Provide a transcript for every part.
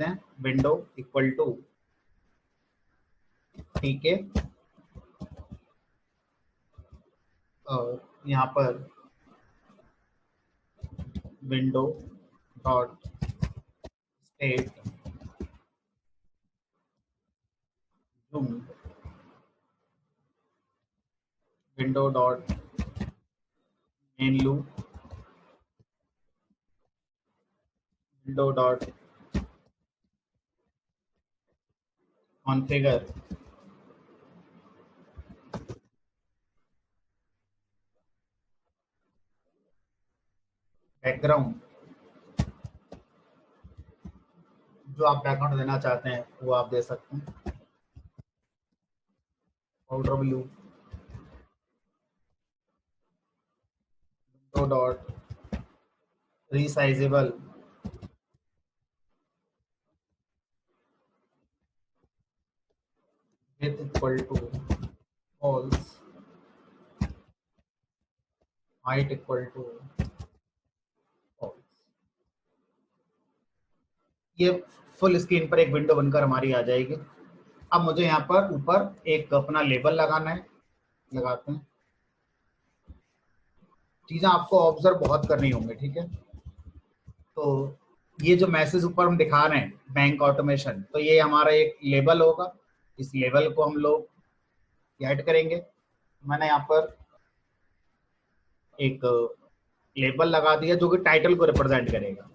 हैं window equal to ठीक है, और यहाँ पर window dot state zoom window dot main loop window dot configure background, जो आप बैकग्राउंड देना चाहते हैं वो आप दे सकते हैं, powder blue window dot resizable width equal to false height equal to false. ये फुल स्क्रीन पर एक विंडो बनकर हमारी आ जाएगी। अब मुझे यहाँ पर ऊपर एक अपना लेबल लगाना है, लगाते हैं। चीज़ें आपको ऑब्जर्व बहुत करनी होंगी, ठीक है। तो ये जो मैसेज ऊपर हम दिखा रहे हैं बैंक ऑटोमेशन, तो ये हमारा एक लेबल होगा। इस लेबल को हम लोग ऐड करेंगे। मैंने यहाँ पर एक लेबल लगा दिया जो कि टाइटल को रिप्रेजेंट करेगा,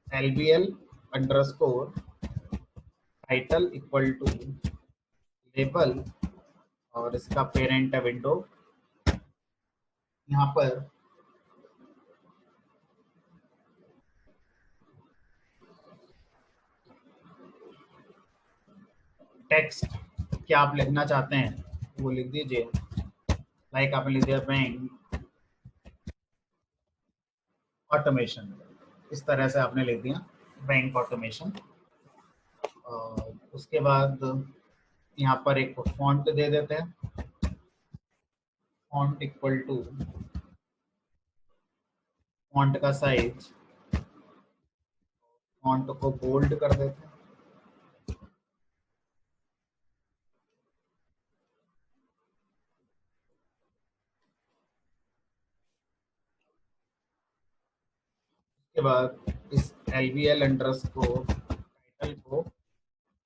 LBL underscore title equal to label, और इसका पेरेंट है विंडो। यहाँ पर टेक्स्ट क्या आप लिखना चाहते हैं वो लिख दीजिए। लाइक आपने लिख दिया बैंक ऑटोमेशन, इस तरह से आपने लिख दिया बैंक ऑटोमेशन। और उसके बाद यहाँ पर एक फॉन्ट दे देते हैं, फॉन्ट इक्वल टू फॉन्ट का साइज, फॉन्ट को बोल्ड कर देते हैं। उसके बाद इस LBL अंडरस्कोर टाइटल को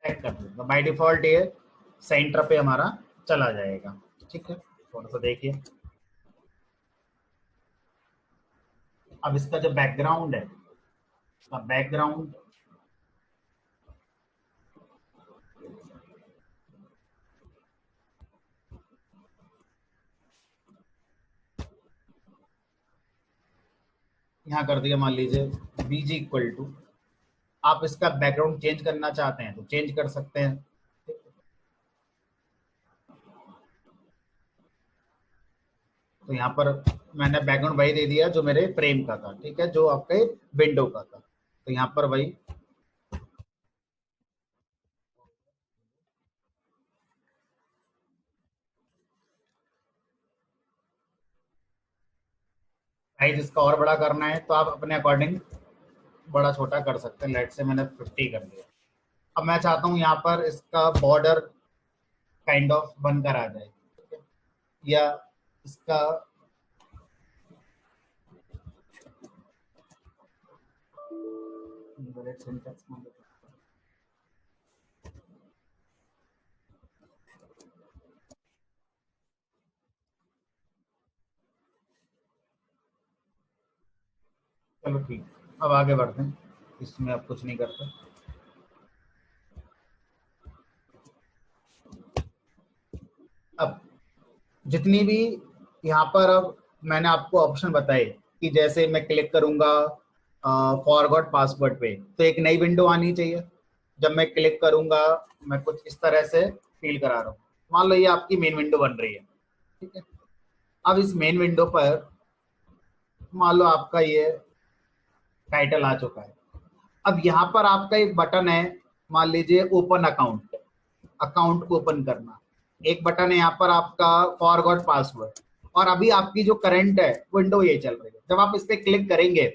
टैग कर देंगे। बाय डिफॉल्ट ये सेंटर पे हमारा चला जाएगा, ठीक है। थोड़ा सा देखिए। अब इसका जो बैकग्राउंड है, इसका बैकग्राउंड यहाँ कर दिया, मान लीजिए BG इक्वल टू। आप इसका बैकग्राउंड चेंज करना चाहते हैं तो चेंज कर सकते हैं। तो यहाँ पर मैंने बैकग्राउंड वही दे दिया जो मेरे फ्रेम का था, ठीक है, जो आपके विंडो का था। तो यहाँ पर वही साइज इसका और बड़ा करना है तो आप अपने अकॉर्डिंग बड़ा छोटा कर सकते हैं। लेट से मैंने 50 कर दिया। अब मैं चाहता हूँ यहाँ पर इसका बॉर्डर काइंड ऑफ बनकर आ जाए, ठीक है? या इसका चलो ठीक, अब आगे बढ़ते हैं। इसमें अब कुछ नहीं करते। अब जितनी भी यहाँ पर अब मैंने आपको ऑप्शन बताए कि जैसे मैं क्लिक करूंगा फॉरगॉट पासवर्ड पे तो एक नई विंडो आनी चाहिए। जब मैं क्लिक करूंगा मैं कुछ इस तरह से फील करा रहा हूँ। मान लो ये आपकी मेन विंडो बन रही है, ठीक है। अब इस मेन विंडो पर मान लो आपका ये टाइटल आ चुका है। अब यहाँ पर आपका एक बटन है, मान लीजिए ओपन अकाउंट, अकाउंट को ओपन करना। एक बटन है यहाँ पर आपका फॉरगॉट पासवर्ड, और अभी आपकी जो करंट है विंडो ये चल रही है। जब आप इस पर क्लिक करेंगे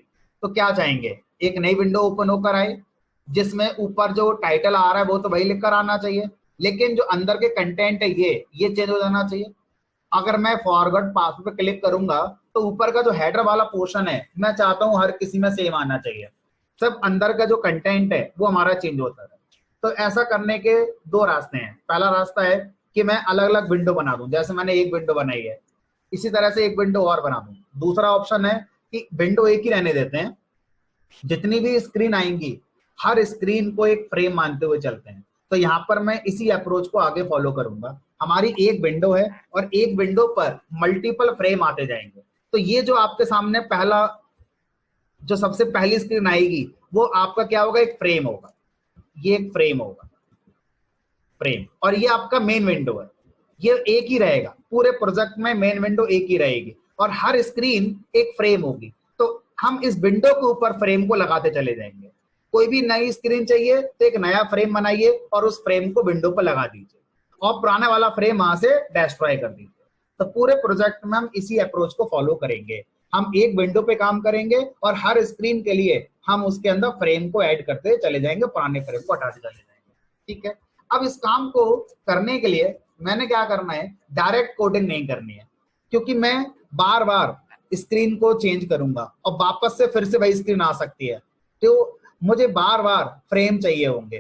तो क्या चाहेंगे, एक नई विंडो ओपन होकर आए, जिसमें ऊपर जो टाइटल आ रहा है वो तो वही लिखकर आना चाहिए, लेकिन जो अंदर के कंटेंट है ये चेंज हो जाना चाहिए। अगर मैं फॉरवर्ड पासवर्ड पे क्लिक करूंगा तो ऊपर का जो हेडर वाला पोर्शन है मैं चाहता हूं हर किसी में सेम आना चाहिए, सब अंदर का जो कंटेंट है वो हमारा चेंज होता है। तो ऐसा करने के दो रास्ते हैं। पहला रास्ता है कि मैं अलग अलग विंडो बना दूं, जैसे मैंने एक विंडो बनाई है, इसी तरह से एक विंडो और बना दूं। दूसरा ऑप्शन है कि विंडो एक ही रहने देते हैं, जितनी भी स्क्रीन आएंगी हर स्क्रीन को एक फ्रेम मानते हुए चलते हैं। तो यहाँ पर मैं इसी अप्रोच को आगे फॉलो करूंगा। हमारी एक विंडो है और एक विंडो पर मल्टीपल फ्रेम आते जाएंगे। तो ये जो आपके सामने पहला जो सबसे पहली स्क्रीन आएगी वो आपका क्या होगा, एक फ्रेम होगा, ये एक फ्रेम होगा, फ्रेम। और ये आपका मेन विंडो है, ये एक ही रहेगा पूरे प्रोजेक्ट में, मेन विंडो एक ही रहेगी और हर स्क्रीन एक फ्रेम होगी। तो हम इस विंडो के ऊपर फ्रेम को लगाते चले जाएंगे। कोई भी नई स्क्रीन चाहिए तो एक नया फ्रेम बनाइए और उस फ्रेम को विंडो पर लगा दीजिए और पुराने वाला फ्रेम वहां से डिस्ट्रॉय कर दीजिए। तो पूरे प्रोजेक्ट में हम इसी अप्रोच को फॉलो करेंगे। हम एक विंडो पे काम करेंगे और हर स्क्रीन के लिए हम उसके अंदर फ्रेम को ऐड करते चले जाएंगे, पुराने फ्रेम को हटाते चले जाएंगे। ठीक है, अब इस काम को करने के लिए मैंने क्या करना है, डायरेक्ट कोडिंग नहीं करनी है, क्योंकि मैं बार बार स्क्रीन को चेंज करूंगा और वापस से फिर से वही स्क्रीन आ सकती है, तो मुझे बार बार फ्रेम चाहिए होंगे।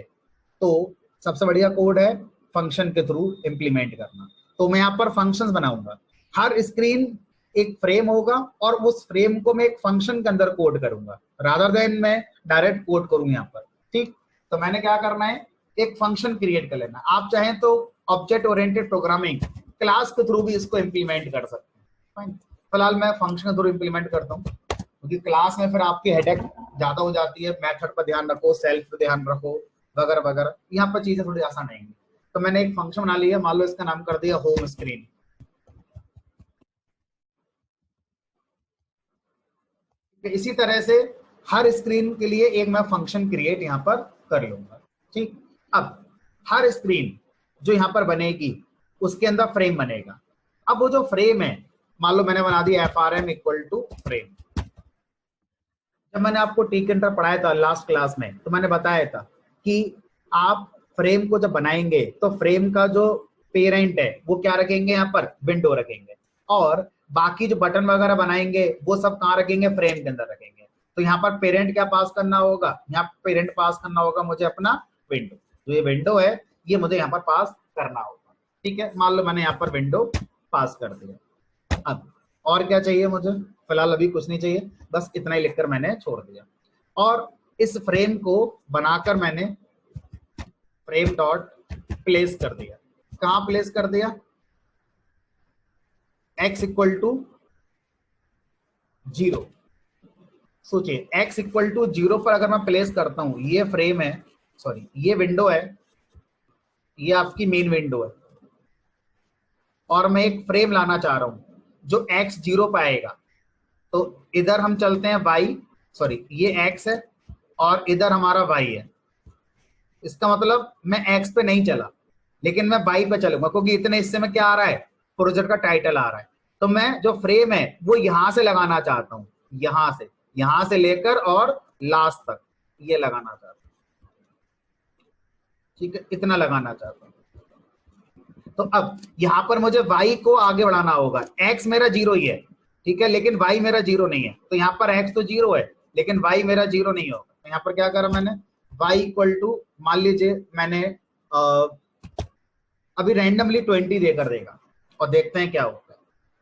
तो सबसे बढ़िया कोड है फंक्शन के थ्रू इंप्लीमेंट करना। तो मैं यहाँ पर फंक्शंस बनाऊंगा, हर स्क्रीन एक फ्रेम होगा और उस फ्रेम को मैं एक फंक्शन के अंदर कोड करूंगा, रादर देन मैं डायरेक्ट कोड करूं यहाँ पर। ठीक, तो मैंने क्या करना है, एक फंक्शन क्रिएट कर लेना। आप चाहें तो ऑब्जेक्ट ओरिएंटेड प्रोग्रामिंग क्लास के थ्रू भी इसको इंप्लीमेंट कर सकते हैं। फिलहाल मैं फंक्शन के थ्रू इंप्लीमेंट करता हूँ, क्योंकि क्लास में फिर आपकी हेडेक ज्यादा हो जाती है, मेथड पर ध्यान रखो, सेल्फ पर ध्यान रखो, वगैरह वगैरह। यहाँ पर चीजें थोड़ी आसान आएंगी। तो मैंने एक फंक्शन बना लिया, मान लो इसका नाम कर दिया होम स्क्रीन। इसी तरह से हर स्क्रीन के लिए एक मैं फंक्शन क्रिएट यहाँ पर कर लूंगा। ठीक, अब हर स्क्रीन जो यहाँ पर बनेगी उसके अंदर फ्रेम बनेगा। अब वो जो फ्रेम है, मान लो मैंने बना दिया FRM इक्वल टू फ्रेम। जब मैंने आपको टीक इंटर पढ़ाया था लास्ट क्लास में, तो मैंने बताया था कि आप फ्रेम को जब बनाएंगे तो फ्रेम का जो पेरेंट है वो क्या रखेंगे, यहाँ पर विंडो रखेंगे, और बाकी जो बटन वगैरह बनाएंगे वो सब कहाँ रखेंगे, फ्रेम के अंदर रखेंगे। तो यहाँ पर पेरेंट क्या पास करना होगा, यहाँ पेरेंट पास करना होगा मुझे अपना विंडो। जो ये विंडो है ये मुझे यहाँ पर पास करना होगा। ठीक है, मान लो मैंने यहाँ पर विंडो पास कर दिया। अब और क्या चाहिए मुझे, फिलहाल अभी कुछ नहीं चाहिए, बस इतना ही लिखकर मैंने छोड़ दिया। और इस फ्रेम को बनाकर मैंने फ्रेम डॉट प्लेस कर दिया। कहां प्लेस कर दिया, x इक्वल टू 0। सोचिए x इक्वल टू 0 पर अगर मैं प्लेस करता हूं, ये फ्रेम है, सॉरी ये विंडो है, ये आपकी मेन विंडो है, और मैं एक फ्रेम लाना चाह रहा हूं जो x 0 पर आएगा। तो इधर हम चलते हैं y, सॉरी ये x है और इधर हमारा y है। इसका मतलब मैं x पे नहीं चला, लेकिन मैं y पे चलूंगा, क्योंकि इतने हिस्से में क्या आ रहा है, प्रोजेक्ट का टाइटल आ रहा है। तो मैं जो फ्रेम है वो यहां से लगाना चाहता हूं, यहां से लेकर और लास्ट तक ये लगाना चाहता हूं। ठीक है, इतना लगाना चाहता हूं। तो अब यहां पर मुझे y को आगे बढ़ाना होगा। x मेरा 0 ही है, ठीक है, लेकिन y मेरा 0 नहीं है। तो यहाँ पर x तो 0 है लेकिन y मेरा 0 नहीं होगा। तो यहाँ पर क्या करा मैंने, y इक्वल टू, मान लीजिए मैंने अभी रैंडमली 20 देकर देगा और देखते हैं क्या होता है।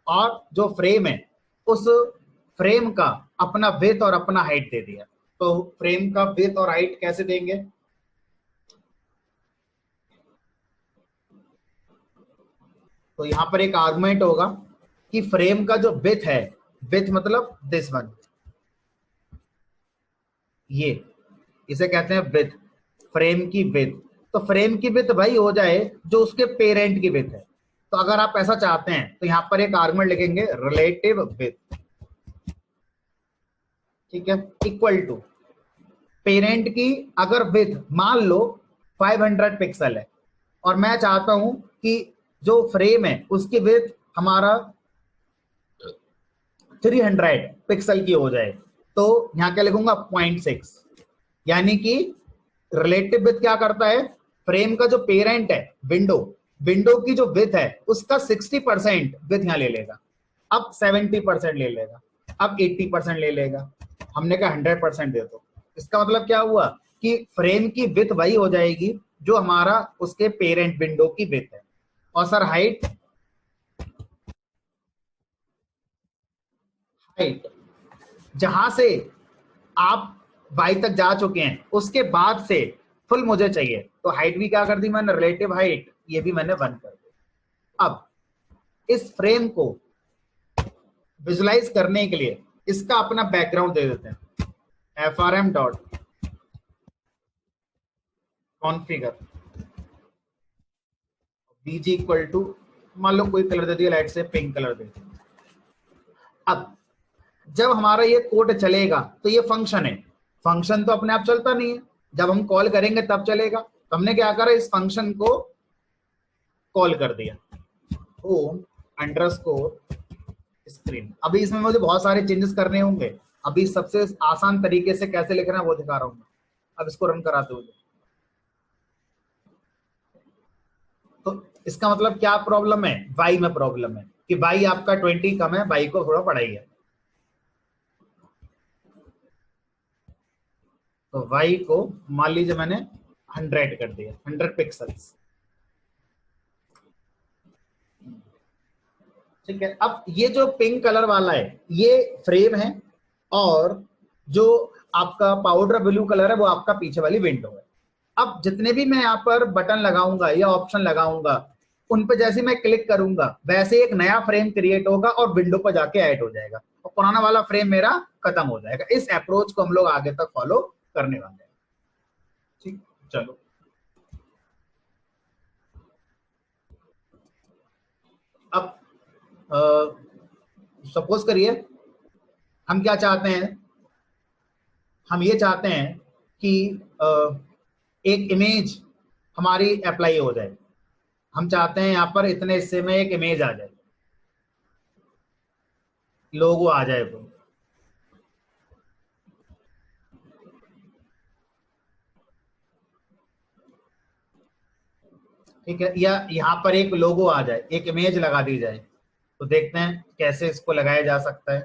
और जो फ्रेम है उस फ्रेम का अपना विड्थ और अपना हाइट दे दिया। तो फ्रेम का विड्थ और हाइट कैसे देंगे, तो यहां पर एक आर्गुमेंट होगा कि फ्रेम का जो विड्थ है, विड्थ मतलब दिस वन, ये इसे कहते हैं विड्थ, फ्रेम की विड्थ। तो फ्रेम की विड्थ वही हो जाए जो उसके पेरेंट की विड्थ है। तो अगर आप ऐसा चाहते हैं तो यहां पर एक आर्गुमेंट लिखेंगे रिलेटिव विड्थ, ठीक है, इक्वल टू पेरेंट की अगर विड्थ मान लो 500 पिक्सल है और मैं चाहता हूं कि जो फ्रेम है उसकी विड्थ हमारा 300 पिक्सल की हो जाए, तो यहाँ क्या लिखूंगा 0.6, यानी कि रिलेटिव विथ क्या करता है, फ्रेम का जो पेरेंट है विंडो, विंडो की जो विथ है उसका 60% विथ यहाँ ले लेगा, अब 70% ले लेगा, अब 80% ले लेगा, हमने कहा 100% दे दो। इसका मतलब क्या हुआ कि फ्रेम की विथ वही हो जाएगी जो हमारा उसके पेरेंट विंडो की विथ है। और सर हाइट, हाइट जहां से आप बाई तक जा चुके हैं उसके बाद से फुल मुझे चाहिए, तो हाइट भी क्या कर दी मैंने, रिलेटिव हाइट ये भी मैंने 1 कर दी। अब इस फ्रेम को विजुलाइज करने के लिए इसका अपना बैकग्राउंड दे देते हैं, frm dot configure bg equal to, मान लो कोई कलर दे दिया, लाइट से पिंक कलर दे दिया। अब जब हमारा ये कोड चलेगा तो ये फंक्शन है, फंक्शन तो अपने आप चलता नहीं है, जब हम कॉल करेंगे तब चलेगा। तो हमने क्या करा, इस फंक्शन को कॉल कर दिया होम अंडरस्कोर स्क्रीन। अभी इसमें मुझे बहुत सारे चेंजेस करने होंगे, अभी सबसे आसान तरीके से कैसे लिखना है वो दिखा रहा हूँ। अब इसको रन कराते हुए, तो इसका मतलब क्या प्रॉब्लम है, वाई में प्रॉब्लम है कि वाई आपका 20 कम है, वाई को थोड़ा बढ़ाइए। तो y को मान लीजिए मैंने 100 कर दिया, 100 पिक्सल्स, ठीक है। अब ये जो पिंक कलर वाला है ये फ्रेम है, और जो आपका पाउडर ब्लू कलर है वो आपका पीछे वाली विंडो है। अब जितने भी मैं यहाँ पर बटन लगाऊंगा या ऑप्शन लगाऊंगा, उन पे जैसे मैं क्लिक करूंगा वैसे एक नया फ्रेम क्रिएट होगा और विंडो पर जाके ऐड हो जाएगा, और पुराना वाला फ्रेम मेरा खत्म हो जाएगा। इस अप्रोच को हम लोग आगे तक फॉलो करने वाले हैं, ठीक। चलो अब सपोज करिए हम क्या चाहते हैं, हम ये चाहते हैं कि एक इमेज हमारी अप्लाई हो जाए। हम चाहते हैं यहाँ पर इतने हिस्से में एक इमेज आ जाए, लोगो आ जाए, तो ठीक है, या यहाँ पर एक लोगो आ जाए, एक इमेज लगा दी जाए। तो देखते हैं कैसे इसको लगाया जा सकता है,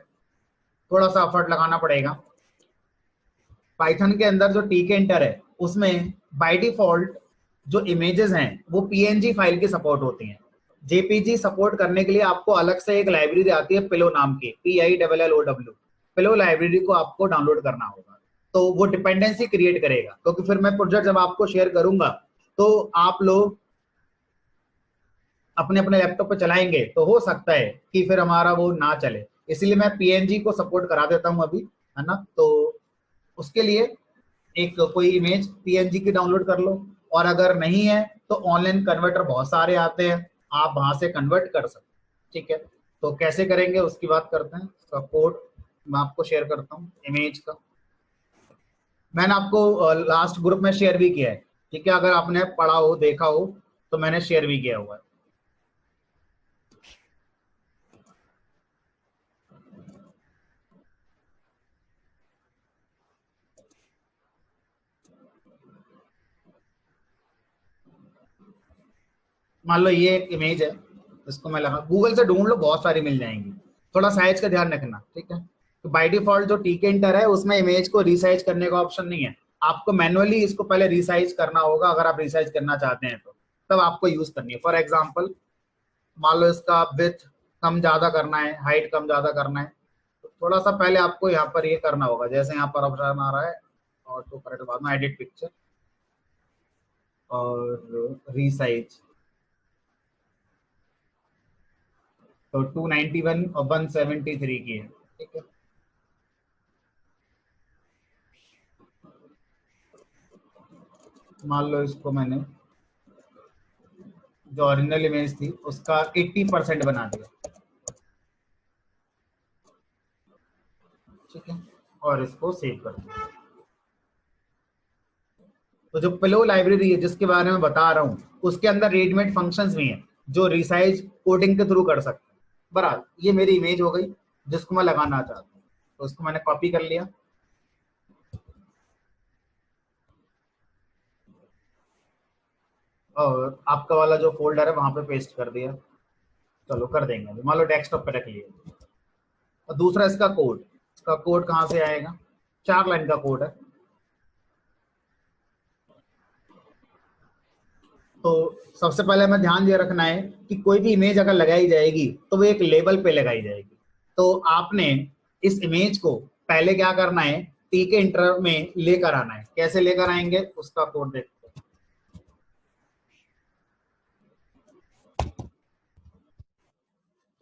थोड़ा सा एफर्ट लगाना पड़ेगा। पाइथन के अंदर जो tkinter है उसमें बाय डिफॉल्ट जो इमेजेस हैं वो png फाइल की सपोर्ट होती हैं। जेपीजी सपोर्ट करने के लिए आपको अलग से एक लाइब्रेरी आती है पिलो नाम की, PILLOW, पिलो लाइब्रेरी को आपको डाउनलोड करना होगा, तो वो डिपेंडेंसी क्रिएट करेगा, क्योंकि फिर मैं प्रोजेक्ट जब आपको शेयर करूंगा तो आप लोग अपने अपने लैपटॉप पे चलाएंगे तो हो सकता है कि फिर हमारा वो ना चले, इसलिए मैं पीएनजी को सपोर्ट करा देता हूं अभी, है ना। तो उसके लिए एक कोई इमेज पीएनजी की डाउनलोड कर लो, और अगर नहीं है तो ऑनलाइन कन्वर्टर बहुत सारे आते हैं, आप वहां से कन्वर्ट कर सकते, ठीक है। तो कैसे करेंगे उसकी बात करते हैं। सपोर्ट मैं आपको शेयर करता हूँ इमेज का, मैंने आपको लास्ट ग्रुप में शेयर भी किया है, ठीक है। अगर आपने पढ़ा हो देखा हो तो मैंने शेयर भी किया हुआ है। मान लो ये एक इमेज है, इसको मैं लगा, गूगल से ढूंढ लो बहुत सारी मिल जाएंगी, थोड़ा साइज का ध्यान रखना, ठीक है। तो बाय डिफॉल्ट जो tkinter है उसमें इमेज को रिसाइज करने का ऑप्शन नहीं है, आपको मैनुअली इसको पहले रिसाइज करना होगा। अगर आप रिसाइज करना चाहते हैं तो तब आपको यूज करनी है। फॉर एग्जाम्पल मान लो इसका विड्थ कम ज्यादा करना है, हाइट कम ज्यादा करना है, तो थोड़ा सा पहले आपको यहाँ पर ये करना होगा, जैसे यहाँ पर ऑप्शन आ रहा है ऑटो करेक्ट, बाद में एडिट पिक्चर और रीसाइज, तो 291 और 173 की है, ठीक है। मान लो इसको मैंने जो ओरिजिनल इमेज थी उसका 80% बना दिया, ठीक है, और इसको सेव कर दिया। तो जो पिलो लाइब्रेरी है जिसके बारे में बता रहा हूँ उसके अंदर रेडीमेड फंक्शंस भी हैं जो रिसाइज कोडिंग के थ्रू कर सकते हैं। बहरहाल ये मेरी इमेज हो गई जिसको मैं लगाना चाहता हूँ, तो उसको मैंने कॉपी कर लिया, और आपका वाला जो फोल्डर है वहां पे पेस्ट कर दिया। चलो कर देंगे, मान लो डेस्कटॉप पे रख लिया। और दूसरा इसका कोड कहाँ से आएगा? 4 लाइन का कोड है। तो सबसे पहले हमें ध्यान ये रखना है कि कोई भी इमेज अगर लगाई जाएगी तो वो एक लेबल पे लगाई जाएगी। तो आपने इस इमेज को पहले क्या करना है, टी के इंटरवल में लेकर आना है। कैसे लेकर आएंगे उसका कोड देखते हैं।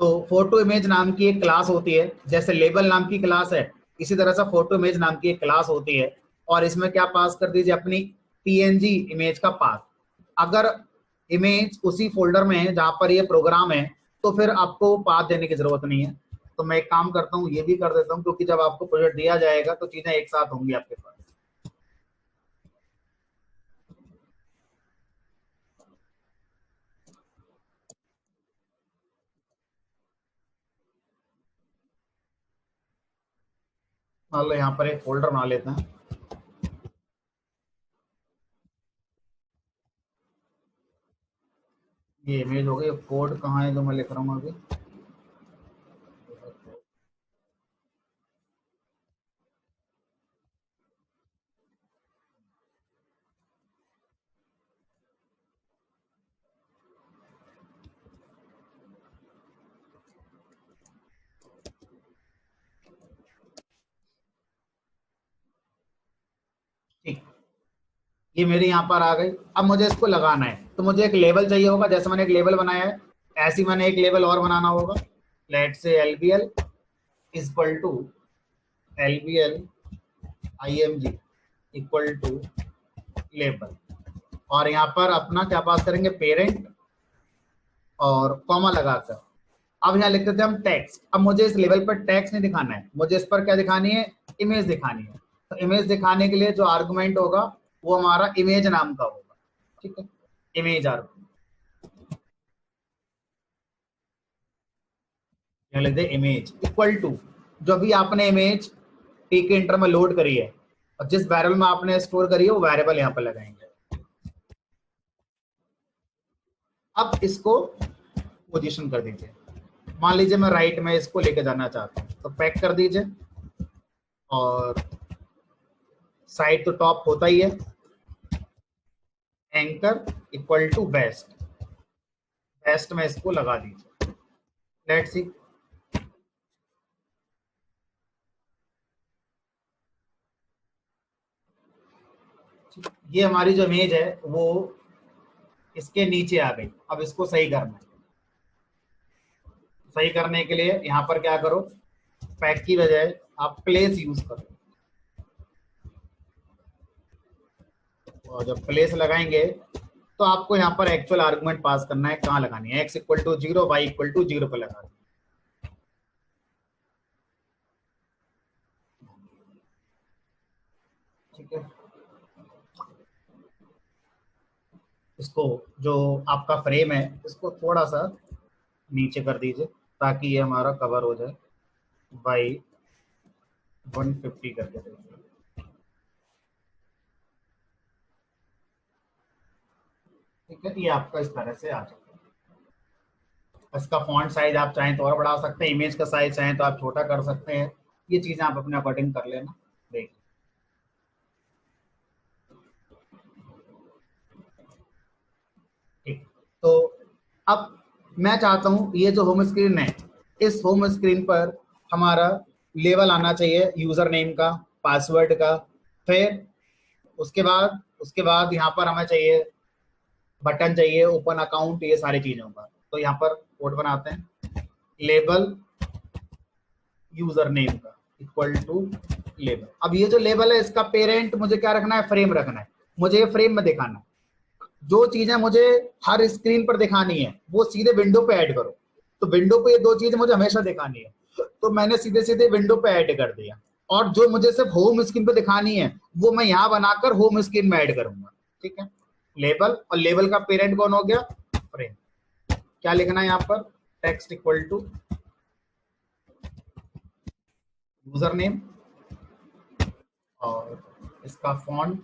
तो फोटो इमेज नाम की एक क्लास होती है, जैसे लेबल नाम की क्लास है, इसी तरह से फोटो इमेज नाम की एक क्लास होती है। और इसमें क्या पास कर दीजिए, अपनी पीएनजी इमेज का पाथ। अगर इमेज उसी फोल्डर में है जहां पर ये प्रोग्राम है तो फिर आपको पाथ देने की जरूरत नहीं है। तो मैं एक काम करता हूँ, ये भी कर देता हूँ, क्योंकि जब आपको प्रोजेक्ट दिया जाएगा तो चीजें एक साथ होंगी आपके पास। मान लो यहाँ पर एक फोल्डर बना लेते हैं। ये इमेज हो गई। कोड कहाँ है जो मैं लिख रहा हूँ अभी? ठीक, ये मेरे यहाँ पर आ गई। अब मुझे इसको लगाना है तो मुझे एक लेबल चाहिए होगा। जैसे मैंने एक लेबल बनाया है, ऐसे ही मैंने एक लेबल और बनाना होगा। Let say LBL equal to LBL IMG equal to label. और यहाँ पर अपना क्या पास करेंगे, पेरेंट, और कॉमा लगाकर अब यहाँ लिख देते हैं हम टेक्स्ट। अब मुझे इस लेवल पर टेक्स्ट नहीं दिखाना है, मुझे इस पर क्या दिखानी है, इमेज दिखानी है। तो इमेज दिखाने के लिए जो आर्गुमेंट होगा वो हमारा इमेज नाम का होगा। ठीक है, इमेज आर्गुमेंट यहाँ लिख दे इमेज इक्वल टू जो भी आपने इमेज टी के इंटर में लोड करी है और जिस वेरिएबल में आपने स्टोर करी है वो वेरिएबल यहाँ पर लगाएंगे। अब इसको पोजीशन कर दीजिए। मान लीजिए मैं राइट में इसको लेके जाना चाहता हूँ तो पैक कर दीजिए। और साइड तो टॉप होता ही है। Anchor equal to best, best में इसको लगा दीजिए। लेट्स सी, ये हमारी जो इमेज है वो इसके नीचे आ गई। अब इसको सही करना है। सही करने के लिए यहाँ पर क्या करो, पैक की बजाय आप प्लेस यूज करो। और जब प्लेस लगाएंगे तो आपको यहाँ पर एक्चुअल आर्गुमेंट पास करना है, कहाँ लगानी है, x equal to 0, y equal to 0 पर लगा। ठीक है, इसको जो आपका फ्रेम है इसको थोड़ा सा नीचे कर दीजिए ताकि ये हमारा कवर हो जाए बाई 150 करके देखिए। ठीक है, ये आपका इस तरह से आ जाएगा। इसका फॉन्ट साइज आप चाहें तो और बढ़ा सकते हैं, इमेज का साइज चाहें तो आप छोटा कर सकते हैं। ये चीजें आप अपने अकॉर्डिंग कर लेना। देखिए, ठीक। तो अब मैं चाहता हूं ये जो होम स्क्रीन है, इस होम स्क्रीन पर हमारा लेवल आना चाहिए यूजर नेम का, पासवर्ड का। फिर उसके बाद यहाँ पर हमें चाहिए बटन, चाहिए ओपन अकाउंट, ये सारी चीजों का। तो यहाँ पर कोड बनाते हैं, लेबल यूजर नेम का इक्वल टू लेबल। अब ये जो लेबल है इसका पेरेंट मुझे क्या रखना है, फ्रेम रखना है। मुझे ये फ्रेम में दिखाना है। जो चीजें मुझे हर स्क्रीन पर दिखानी है वो सीधे विंडो पे ऐड करो। तो विंडो पे ये दो चीजें मुझे हमेशा दिखानी है, तो मैंने सीधे सीधे विंडो पे ऐड कर दिया। और जो मुझे सिर्फ होम स्क्रीन पे दिखानी है वो मैं यहाँ बनाकर होम स्क्रीन में ऐड करूंगा। ठीक है, लेबल, और लेबल का पेरेंट कौन हो गया, फ्रेम। क्या लिखना है यहाँ पर, text equal to user name, और इसका फॉन्ट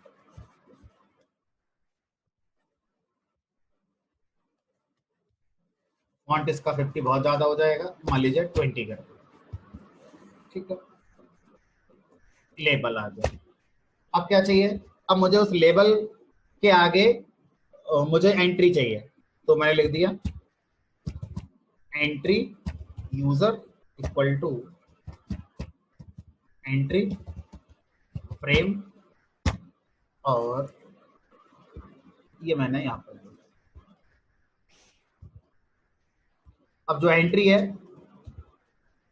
फॉन्ट इसका 50 बहुत ज्यादा हो जाएगा, मान लीजिए 20 कर दो, ठीक है। लेबल आ गया। अब क्या चाहिए, अब मुझे उस लेबल के आगे मुझे एंट्री चाहिए, तो मैंने लिख दिया entry user equal to entry frame, और ये मैंने यहाँ पर लिखा। अब जो एंट्री है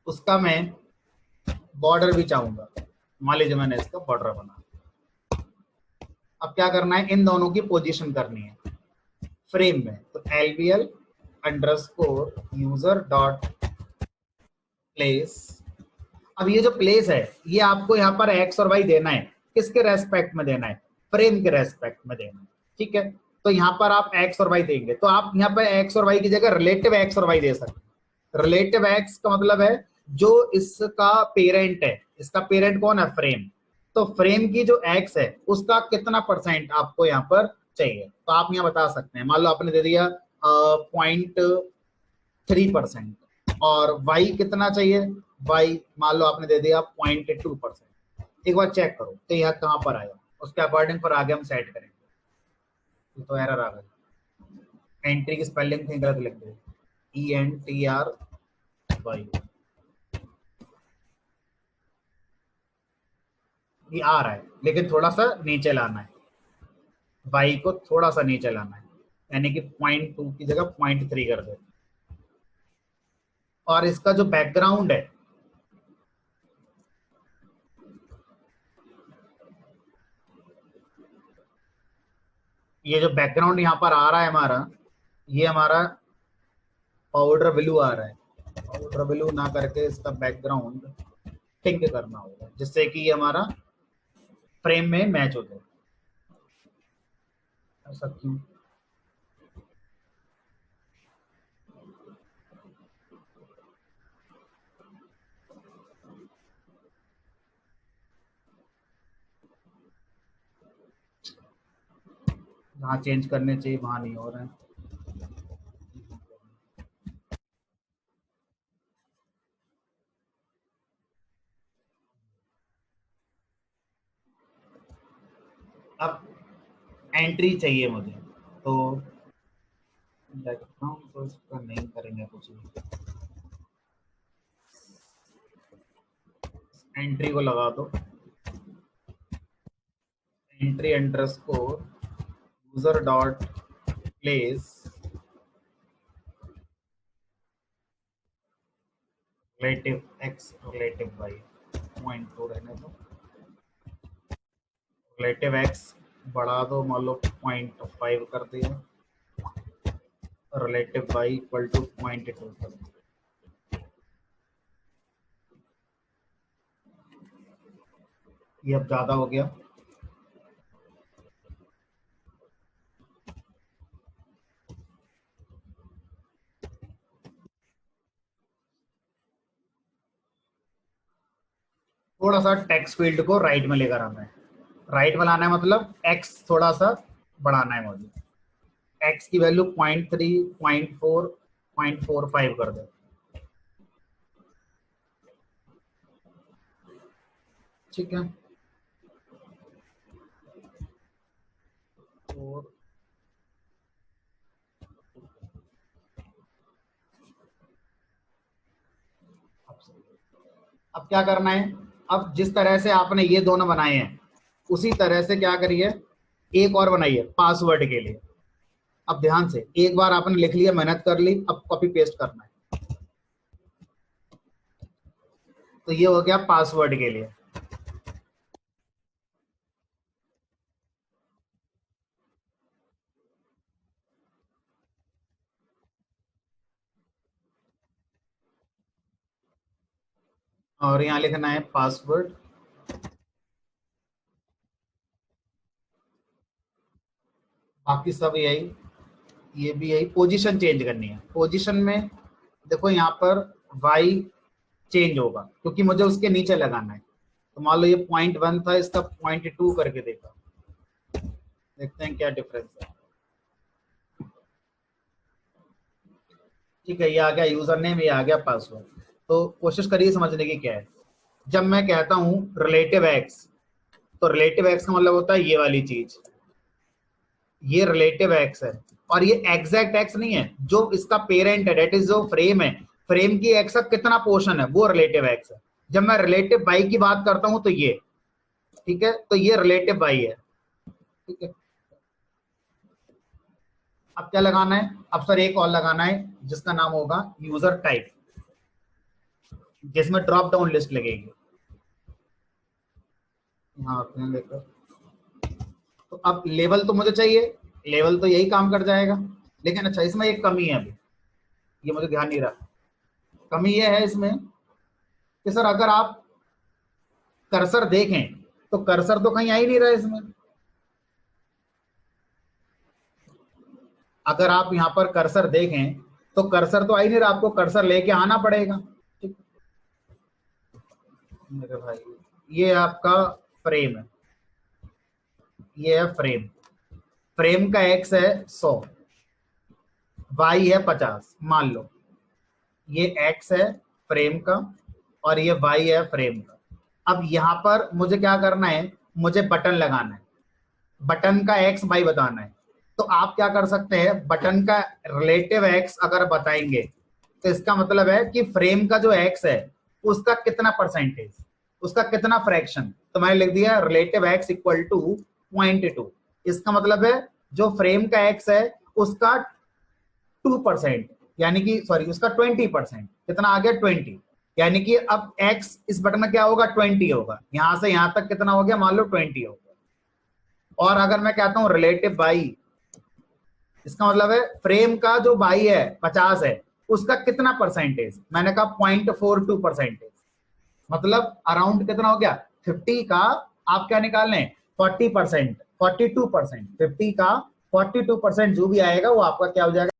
उसका मैं बॉर्डर भी चाहूंगा, मान लीजिए मैंने इसका बॉर्डर बना। अब क्या करना है, इन दोनों की पोजीशन करनी है फ्रेम में, तो lbl underscore user dot place. अब ये जो प्लेस है ये आपको यहाँ पर एक्स और वाई देना है, किसके रेस्पेक्ट में देना है, फ्रेम के रेस्पेक्ट में देना है, ठीक है। तो यहाँ पर आप एक्स और वाई देंगे, तो आप यहाँ पर एक्स और वाई की जगह रिलेटिव एक्स और वाई दे सकते हैं। रिलेटिव एक्स का मतलब है जो इसका पेरेंट है, इसका पेरेंट कौन है, फ्रेम, तो फ्रेम की जो एक्स है उसका कितना परसेंट आपको यहाँ पर चाहिए, तो आप यहाँ बता सकते हैं। मान लो आपने दे दिया 0.3%, और वाई कितना चाहिए, वाई मान लो आपने दे दिया 0.2%। एक बार चेक करो तो यह कहाँ पर आया, उसके अकॉर्डिंग पर आगे हम सेट करेंगे। तो एरर आ गई, एंट्री की स्पेलिंग थी गलत लिख दी, ENTRY, ये आ रहा है लेकिन थोड़ा सा नीचे लाना है, वाई को थोड़ा सा नीचे लाना है, यानी कि 0.2 की जगह 0.3 कर दे। और इसका जो बैकग्राउंड है, ये जो बैकग्राउंड यहाँ पर आ रहा है हमारा, ये हमारा पाउडर ब्लू आ रहा है, पाउडर ब्लू ना करके इसका बैकग्राउंड पिंक करना होगा, जिससे कि ये हमारा फ्रेम में मैच हो जाए। ऐसा क्यों, जहाँ चेंज करने चाहिए वहां नहीं हो रहा है। अब एंट्री चाहिए मुझे, तो बैकग्राउंड तो इसका नहीं करेंगे कुछ भी, एंट्री को लगा दो entry underscore user dot place relative X relative Y, 0.2 रहने दो, रिलेटिव एक्स बढ़ा दो, मान लो 0.5 कर दिया, रिलेटिव वाई इक्वल टू 0.2 कर दिया। ये अब ज्यादा हो गया, थोड़ा सा टेक्स्ट फील्ड को राइट में लेकर आना है, राइट में लाना है मतलब एक्स थोड़ा सा बढ़ाना है मुझे, एक्स की वैल्यू 0.3 0.4 0.45 कर दे, ठीक है। और अब क्या करना है, अब जिस तरह से आपने ये दोनों बनाए हैं उसी तरह से क्या करिए, एक और बनाइए पासवर्ड के लिए। अब ध्यान से, एक बार आपने लिख लिया, मेहनत कर ली, अब कॉपी पेस्ट करना है। तो ये हो गया पासवर्ड के लिए। और यहाँ लिखना है पासवर्ड, बाकी सब यही, ये भी यही। पोजीशन चेंज करनी है, पोजीशन में देखो यहाँ पर वाई चेंज होगा क्योंकि मुझे उसके नीचे लगाना है। तो मान लो ये 0.1 था, इसका 0.2 करके देखा, देखते हैं क्या डिफरेंस है। ठीक है, ये आ गया यूजर नेम, ये आ गया पासवर्ड। तो कोशिश करिए समझने की क्या है। जब मैं कहता हूं रिलेटिव एक्स, तो रिलेटिव एक्स का मतलब होता है ये वाली चीज, ये रिलेटिव एक्स है। और ये एग्जैक्ट एक्स नहीं है, जो इसका पेरेंट है, डेट इज जो फ्रेम है, फ्रेम की एक्स का कितना पोर्शन है वो रिलेटिव एक्स है। जब मैं रिलेटिव वाई की बात करता हूं तो ये, ठीक है, तो ये रिलेटिव वाई है। ठीक है, अब क्या लगाना है, अब सर एक और लगाना है जिसका नाम होगा यूजर टाइप, जिसमें ड्रॉप डाउन लिस्ट लगेगी। हाँ देखो, तो अब लेवल तो मुझे चाहिए, लेवल तो यही काम कर जाएगा, लेकिन अच्छा इसमें एक कमी है अभी, ये मुझे ध्यान नहीं रहा। कमी ये है इसमें कि सर अगर आप कर्सर देखें तो कर्सर तो कहीं आ ही नहीं रहा इसमें। अगर आप यहां पर कर्सर देखें तो कर्सर तो आ ही नहीं रहा, आपको कर्सर लेके आना पड़ेगा। ठीक मेरे भाई, ये आपका फ्रेम है, ये है फ्रेम, फ्रेम का एक्स है 100, वाई है 50 मान लो, ये एक्स है फ्रेम का और ये वाई है फ्रेम का। अब यहां पर मुझे क्या करना है, मुझे बटन लगाना है, बटन का एक्स वाई बताना है। तो आप क्या कर सकते हैं, बटन का रिलेटिव एक्स अगर बताएंगे तो इसका मतलब है कि फ्रेम का जो एक्स है उसका कितना परसेंटेज, उसका कितना फ्रैक्शन। तो मैंने लिख दिया रिलेटिव एक्स इक्वल टू 0.2। इसका मतलब है जो फ्रेम का एक्स है उसका 2%, यानी कि सॉरी उसका 20%, कितना आ गया 20, यानी कि अब एक्स इस बटन में क्या होगा 20 होगा, यहां से यहां तक कितना हो गया मान लो 20 हो गया। और अगर मैं कहता हूं रिलेटिव बाई, इसका मतलब है फ्रेम का जो बाई है 50 है उसका कितना परसेंटेज, मैंने कहा 0.42%, मतलब अराउंड कितना हो गया 50 का, आप क्या निकाल लें 40%, 42%, 50 का 42% जो भी आएगा वो आपका क्या हो जाएगा